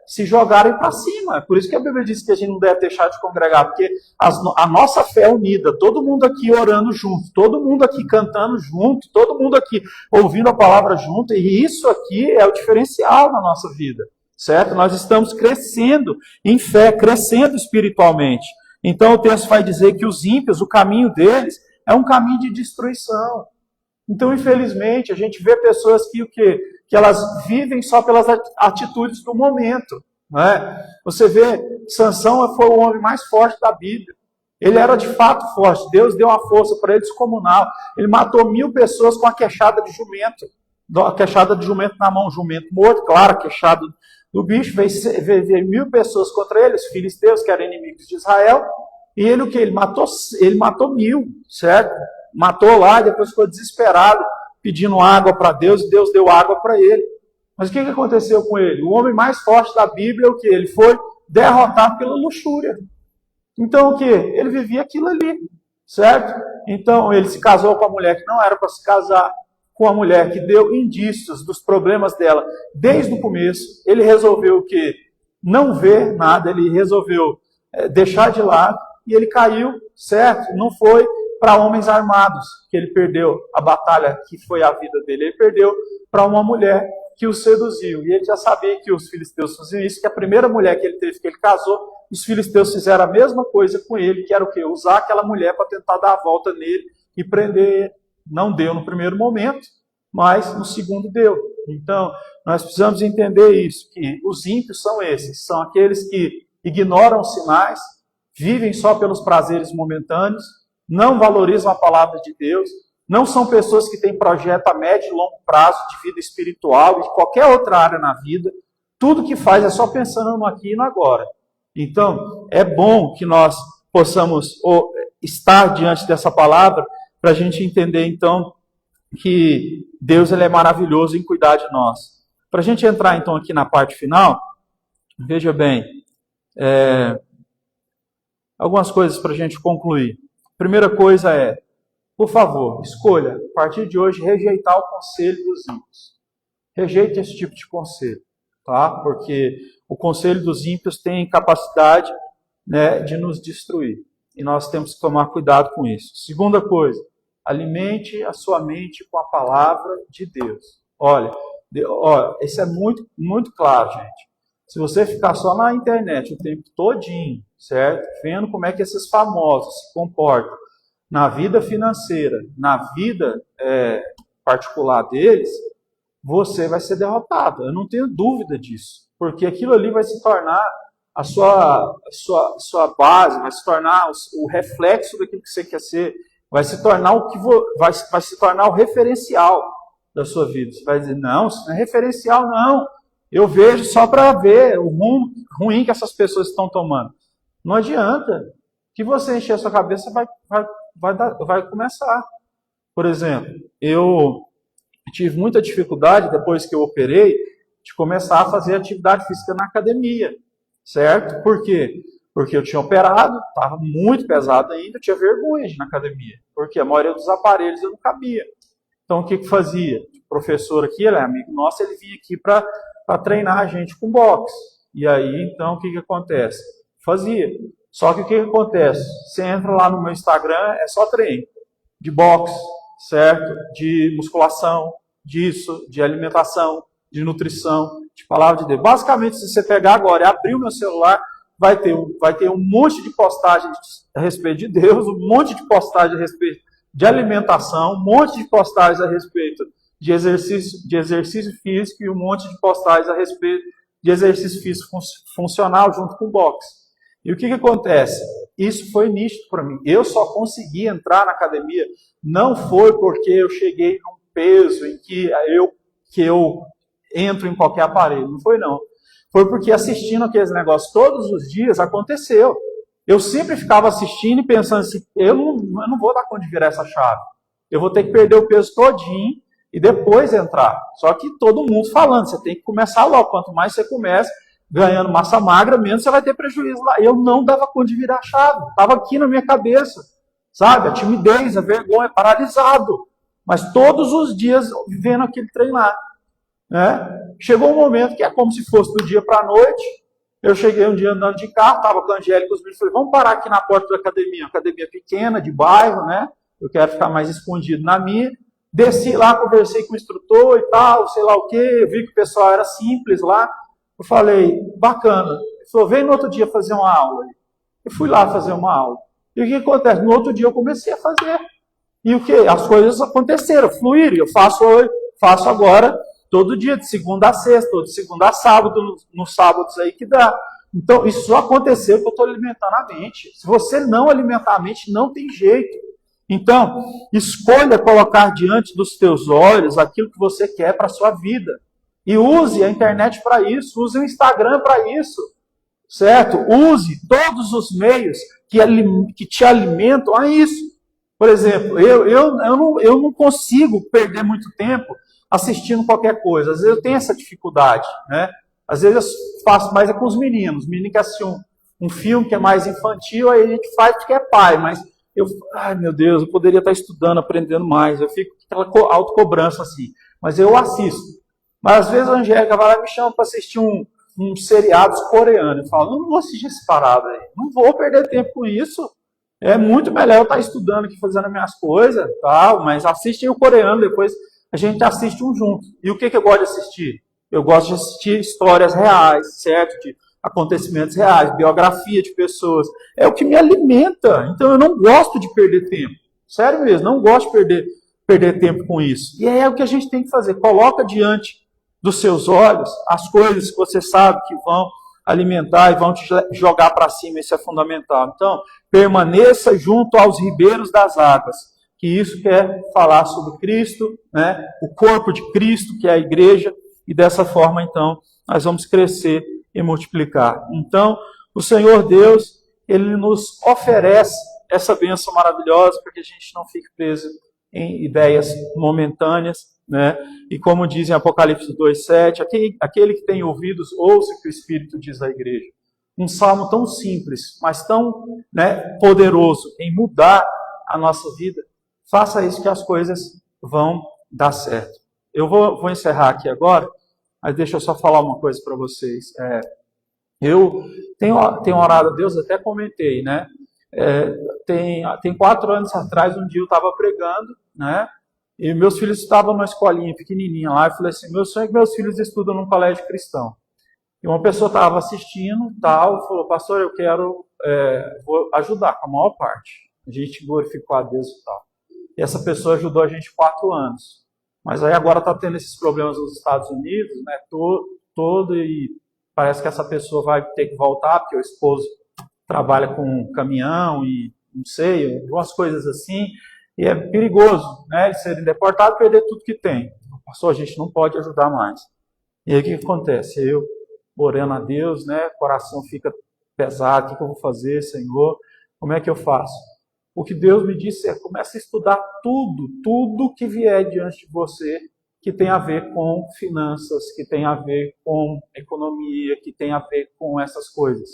se jogarem para cima. É por isso que a Bíblia diz que a gente não deve deixar de congregar, porque a nossa fé é unida, todo mundo aqui orando junto, todo mundo aqui cantando junto, todo mundo aqui ouvindo a palavra junto, e isso aqui é o diferencial na nossa vida, certo? Nós estamos crescendo em fé, crescendo espiritualmente. Então o texto vai dizer que os ímpios, o caminho deles é um caminho de destruição. Então, infelizmente, a gente vê pessoas que elas vivem só pelas atitudes do momento. Você vê, Sansão foi o homem mais forte da Bíblia. Ele era de fato forte. Deus deu uma força para ele descomunal. Ele matou 1000 pessoas com a queixada de jumento. A queixada de jumento na mão, jumento morto, claro, a queixada do bicho. Veio 1000 pessoas contra ele, os filisteus, que eram inimigos de Israel. E ele o que? Ele matou 1000, certo? Matou lá e depois ficou desesperado, pedindo água para Deus, e Deus deu água para ele. Mas o que aconteceu com ele? O homem mais forte da Bíblia, o que? Ele foi derrotado pela luxúria. Então o que? Ele vivia aquilo ali, certo? Então ele se casou com a mulher que não era para se casar, com a mulher que deu indícios dos problemas dela desde o começo. Ele resolveu o que? Não ver nada, ele resolveu deixar de lado, e ele caiu, certo? Não foi para homens armados que ele perdeu a batalha que foi a vida dele. Ele perdeu para uma mulher que o seduziu. E ele já sabia que os filisteus faziam isso, que a primeira mulher que ele teve, que ele casou, os filisteus fizeram a mesma coisa com ele, que era o quê? Usar aquela mulher para tentar dar a volta nele e prender ele. Não deu no primeiro momento, mas no segundo deu. Então, nós precisamos entender isso, que os ímpios são esses, são aqueles que ignoram os sinais, vivem só pelos prazeres momentâneos, não valorizam a palavra de Deus, não são pessoas que têm projeto a médio e longo prazo de vida espiritual e de qualquer outra área na vida. Tudo que faz é só pensando no aqui e no agora. Então, é bom que nós possamos estar diante dessa palavra para a gente entender, então, que Deus ele é maravilhoso em cuidar de nós. Para a gente entrar, então, aqui na parte final, veja bem, algumas coisas para a gente concluir. Primeira coisa é, por favor, escolha, a partir de hoje, rejeitar o conselho dos ímpios. Rejeite esse tipo de conselho, tá? Porque o conselho dos ímpios tem capacidade, de nos destruir. E nós temos que tomar cuidado com isso. Segunda coisa, alimente a sua mente com a palavra de Deus. Olha, isso é muito, muito claro, gente. Se você ficar só na internet o tempo todinho, certo? Vendo como é que esses famosos se comportam na vida financeira, na vida particular deles, você vai ser derrotado. Eu não tenho dúvida disso. Porque aquilo ali vai se tornar a sua base, vai se tornar o reflexo daquilo que você quer ser, vai se tornar vai se tornar o referencial da sua vida. Você vai dizer, não, isso não é referencial, não. Eu vejo só para ver o rumo ruim que essas pessoas estão tomando. Não adianta. Que você encher a sua cabeça vai começar. Por exemplo, eu tive muita dificuldade, depois que eu operei, de começar a fazer atividade física na academia. Certo? Por quê? Porque eu tinha operado, estava muito pesado ainda, eu tinha vergonha de ir na academia. Porque a maioria dos aparelhos eu não cabia. Então o que fazia? O professor aqui, ele é amigo nosso, ele vinha aqui para treinar a gente com boxe. E aí, então, o que acontece? Fazia. Só que o que acontece? Você entra lá no meu Instagram, é só treino. De boxe, certo? De musculação, disso, de alimentação, de nutrição, de palavra de Deus. Basicamente, se você pegar agora e abrir o meu celular, vai ter um monte de postagens a respeito de Deus, um monte de postagens a respeito de alimentação, um monte de postagens a respeito de exercício físico e um monte de postagens a respeito de exercício físico funcional junto com o boxe. E o que acontece? Isso foi nítido para mim. Eu só consegui entrar na academia, não foi porque eu cheguei num peso em que eu entro em qualquer aparelho. Não foi, não. Foi porque assistindo aqueles negócios todos os dias, aconteceu. Eu sempre ficava assistindo e pensando assim, eu não vou dar conta de virar essa chave. Eu vou ter que perder o peso todinho e depois entrar. Só que todo mundo falando, você tem que começar logo. Quanto mais você começa ganhando massa magra, menos você vai ter prejuízo lá. Eu não dava conta de virar a chave. Estava aqui na minha cabeça. Sabe? A timidez, a vergonha, paralisado. Mas todos os dias vivendo aquele trem lá. Né? Chegou um momento que é como se fosse do dia para a noite. Eu cheguei um dia andando de carro, estava com a Angélica e os meninos, falei, vamos parar aqui na porta da academia. Uma academia pequena, de bairro, né? Eu quero ficar mais escondido na minha. Desci lá, conversei com o instrutor e tal, sei lá o quê. Eu vi que o pessoal era simples lá. Eu falei, bacana. Ele falou, vem no outro dia fazer uma aula. Eu fui lá fazer uma aula. E o que acontece? No outro dia eu comecei a fazer. E o que? As coisas aconteceram, fluíram. Eu faço agora todo dia, de segunda a sexta, ou de segunda a sábado, nos sábados aí que dá. Então, isso só aconteceu porque eu estou alimentando a mente. Se você não alimentar a mente, não tem jeito. Então, escolha colocar diante dos teus olhos aquilo que você quer para a sua vida. E use a internet para isso, use o Instagram para isso, certo? Use todos os meios que te alimentam a isso. Por exemplo, eu não consigo perder muito tempo assistindo qualquer coisa. Às vezes eu tenho essa dificuldade, né? Às vezes eu faço mais com os meninos. O menino que assiste um filme que é mais infantil, aí a gente faz porque é pai, mas ai meu Deus, eu poderia estar estudando, aprendendo mais. Eu fico com aquela autocobrança assim. Mas eu assisto. Mas às vezes a Angélica vai lá e me chama para assistir um seriado coreano. Eu falo, não vou assistir esse parado aí. Não vou perder tempo com isso. É muito melhor eu estar estudando aqui, fazendo as minhas coisas, tal, mas assiste o coreano, depois a gente assiste um junto. E o que eu gosto de assistir? Eu gosto de assistir histórias reais, certo? De acontecimentos reais, biografia de pessoas. É o que me alimenta. Então eu não gosto de perder tempo. Sério mesmo, não gosto de perder tempo com isso. E é o que a gente tem que fazer. Coloca diante dos seus olhos as coisas que você sabe que vão alimentar e vão te jogar para cima. Isso é fundamental. Então, permaneça junto aos ribeiros das águas. Que isso quer falar sobre Cristo, né? O corpo de Cristo, que é a igreja, e dessa forma, então, nós vamos crescer e multiplicar. Então, o Senhor Deus, Ele nos oferece essa bênção maravilhosa para que a gente não fique preso em ideias momentâneas, né? E como diz em Apocalipse 2,7, aquele que tem ouvidos, ouça o que o Espírito diz à igreja. Um salmo tão simples, mas tão, né, poderoso em mudar a nossa vida. Faça isso que as coisas vão dar certo. Eu vou encerrar aqui agora, mas deixa eu só falar uma coisa para vocês. Eu tenho orado a Deus, até comentei, né? Tem 4 anos atrás, um dia eu estava pregando, né? E meus filhos estavam numa escolinha pequenininha lá. Eu falei assim, meu sonho é que meus filhos estudam num colégio cristão. E uma pessoa estava assistindo, tal, falou, pastor, eu vou ajudar com a maior parte. A gente glorificou a Deus e tal. E essa pessoa ajudou a gente 4 anos. Mas aí agora está tendo esses problemas nos Estados Unidos, né, e parece que essa pessoa vai ter que voltar, porque o esposo trabalha com caminhão e não sei, algumas coisas assim. E é perigoso, né, eles serem deportados e perder tudo que tem. Pastor, a gente não pode ajudar mais. E aí o que acontece? Eu orando a Deus, né, o coração fica pesado, o que eu vou fazer, Senhor? Como é que eu faço? O que Deus me disse comece a estudar tudo que vier diante de você, que tem a ver com finanças, que tem a ver com economia, que tem a ver com essas coisas.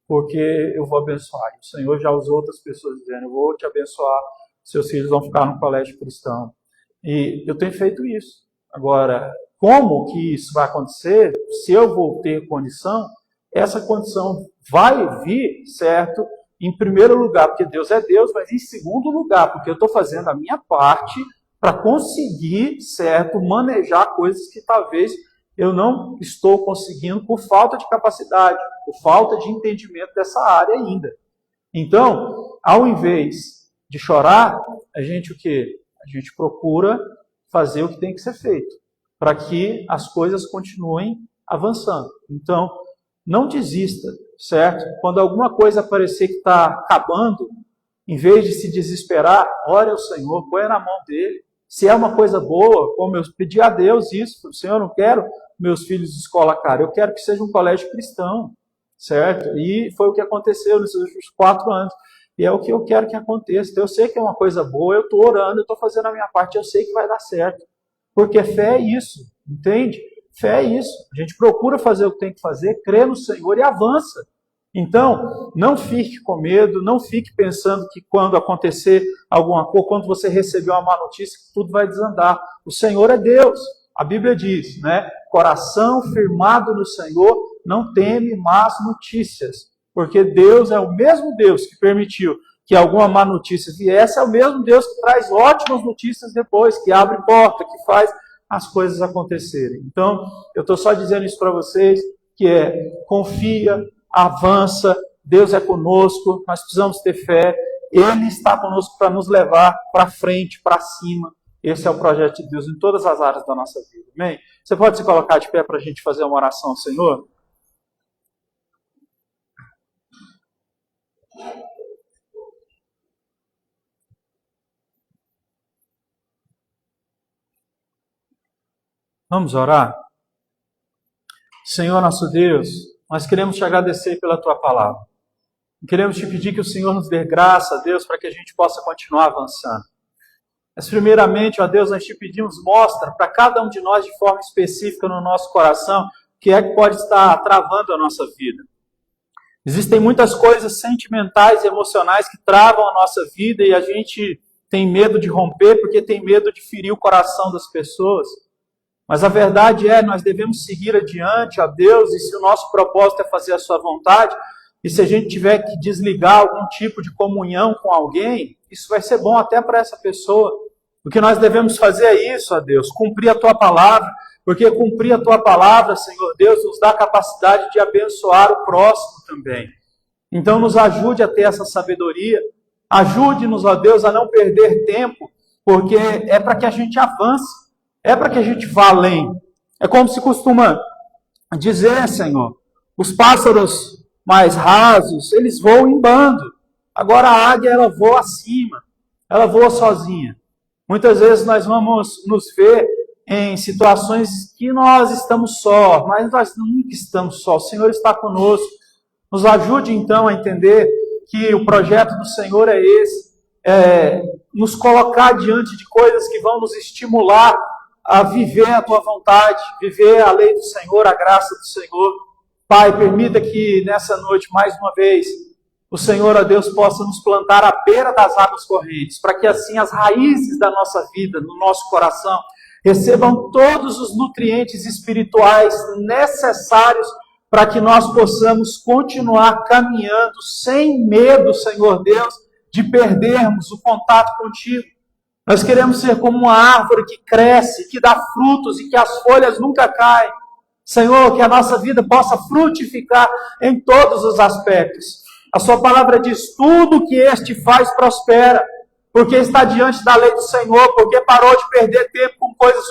Porque eu vou abençoar. O Senhor já usou outras pessoas dizendo, eu vou te abençoar, seus filhos vão ficar no colégio cristão. E eu tenho feito isso. Agora, como que isso vai acontecer? Se eu vou ter condição, essa condição vai vir, certo? Em primeiro lugar, porque Deus é Deus, mas em segundo lugar, porque eu estou fazendo a minha parte para conseguir, certo, manejar coisas que talvez eu não estou conseguindo por falta de capacidade, por falta de entendimento dessa área ainda. Então, ao invés de chorar, a gente o quê? A gente procura fazer o que tem que ser feito, para que as coisas continuem avançando. Então, não desista, certo? Quando alguma coisa parecer que está acabando, em vez de se desesperar, ore ao Senhor, põe na mão dele. Se é uma coisa boa, como eu pedi a Deus isso, Senhor, eu não quero meus filhos de escola cara, eu quero que seja um colégio cristão, certo? E foi o que aconteceu nesses últimos 4 anos. E é o que eu quero que aconteça. Então, eu sei que é uma coisa boa, eu estou orando, eu estou fazendo a minha parte, eu sei que vai dar certo. Porque fé é isso, entende? Fé é isso. A gente procura fazer o que tem que fazer, crê no Senhor e avança. Então, não fique com medo, não fique pensando que quando acontecer alguma coisa, quando você receber uma má notícia, tudo vai desandar. O Senhor é Deus. A Bíblia diz, né? Coração firmado no Senhor não teme más notícias. Porque Deus é o mesmo Deus que permitiu que alguma má notícia viesse, é o mesmo Deus que traz ótimas notícias depois, que abre porta, que faz as coisas acontecerem. Então, eu estou só dizendo isso para vocês, que confia, avança, Deus é conosco, nós precisamos ter fé, Ele está conosco para nos levar para frente, para cima. Esse é o projeto de Deus em todas as áreas da nossa vida. Amém? Você pode se colocar de pé para a gente fazer uma oração ao Senhor? Vamos orar? Senhor nosso Deus, nós queremos te agradecer pela tua palavra. Queremos te pedir que o Senhor nos dê graça, Deus, para que a gente possa continuar avançando. Mas primeiramente, ó Deus, nós te pedimos, mostra para cada um de nós de forma específica no nosso coração o que é que pode estar travando a nossa vida. Existem muitas coisas sentimentais e emocionais que travam a nossa vida e a gente tem medo de romper porque tem medo de ferir o coração das pessoas. Mas a verdade é, nós devemos seguir adiante, ó Deus, e se o nosso propósito é fazer a sua vontade, e se a gente tiver que desligar algum tipo de comunhão com alguém, isso vai ser bom até para essa pessoa. O que nós devemos fazer é isso, ó Deus, cumprir a tua palavra, porque cumprir a tua palavra, Senhor Deus, nos dá a capacidade de abençoar o próximo também. Então nos ajude a ter essa sabedoria, ajude-nos, ó Deus, a não perder tempo, porque é para que a gente avance. É para que a gente vá além. É como se costuma dizer, Senhor, os pássaros mais rasos, eles voam em bando. Agora a águia, ela voa acima. Ela voa sozinha. Muitas vezes nós vamos nos ver em situações que nós estamos só, mas nós nunca estamos só. O Senhor está conosco. Nos ajude então a entender que o projeto do Senhor é esse. Nos colocar diante de coisas que vão nos estimular a viver a tua vontade, viver a lei do Senhor, a graça do Senhor. Pai, permita que nessa noite, mais uma vez, o Senhor, ó Deus, possa nos plantar à beira das águas correntes, para que assim as raízes da nossa vida, no nosso coração, recebam todos os nutrientes espirituais necessários para que nós possamos continuar caminhando sem medo, Senhor Deus, de perdermos o contato contigo. Nós queremos ser como uma árvore que cresce, que dá frutos e que as folhas nunca caem. Senhor, que a nossa vida possa frutificar em todos os aspectos. A sua palavra diz, tudo que este faz prospera, porque está diante da lei do Senhor, porque parou de perder tempo com coisas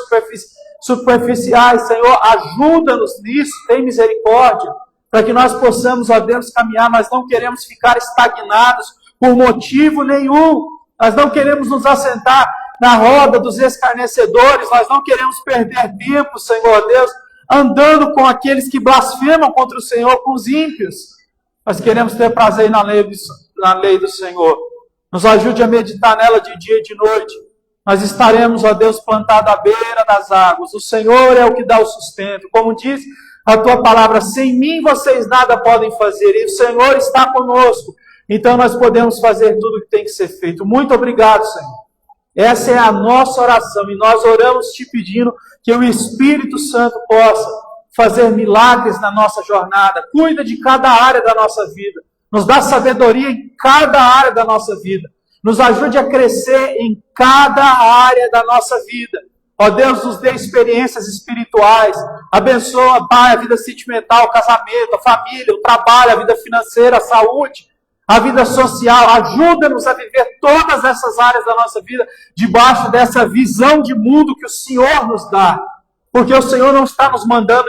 superficiais. Senhor, ajuda-nos nisso, tem misericórdia, para que nós possamos, ó Deus, caminhar. Nós não queremos ficar estagnados por motivo nenhum. Nós não queremos nos assentar na roda dos escarnecedores, nós não queremos perder tempo, Senhor Deus, andando com aqueles que blasfemam contra o Senhor, com os ímpios. Nós queremos ter prazer na lei do Senhor. Nos ajude a meditar nela de dia e de noite. Nós estaremos, ó Deus, plantados à beira das águas. O Senhor é o que dá o sustento. Como diz a tua palavra, sem mim vocês nada podem fazer, e o Senhor está conosco. Então nós podemos fazer tudo o que tem que ser feito. Muito obrigado, Senhor. Essa é a nossa oração e nós oramos te pedindo que o Espírito Santo possa fazer milagres na nossa jornada. Cuida de cada área da nossa vida. Nos dá sabedoria em cada área da nossa vida. Nos ajude a crescer em cada área da nossa vida. Ó Deus, nos dê experiências espirituais. Abençoa, Pai, a vida sentimental, o casamento, a família, o trabalho, a vida financeira, a saúde, a vida social. Ajuda-nos a viver todas essas áreas da nossa vida debaixo dessa visão de mundo que o Senhor nos dá. Porque o Senhor não está nos mandando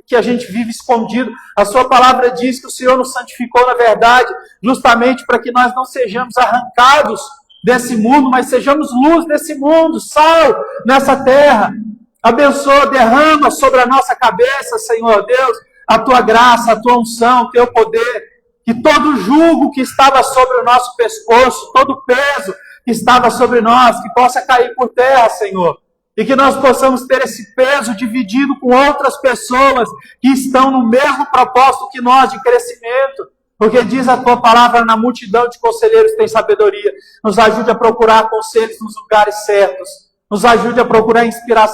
que a gente vive escondido. A sua palavra diz que o Senhor nos santificou na verdade, justamente para que nós não sejamos arrancados desse mundo, mas sejamos luz nesse mundo, sal nessa terra. Abençoa, derrama sobre a nossa cabeça, Senhor Deus, a tua graça, a tua unção, o teu poder. Que todo jugo que estava sobre o nosso pescoço, todo peso que estava sobre nós, que possa cair por terra, Senhor. E que nós possamos ter esse peso dividido com outras pessoas que estão no mesmo propósito que nós, de crescimento. Porque diz a tua palavra, na multidão de conselheiros tem sabedoria. Nos ajude a procurar conselhos nos lugares certos. Nos ajude a procurar inspiração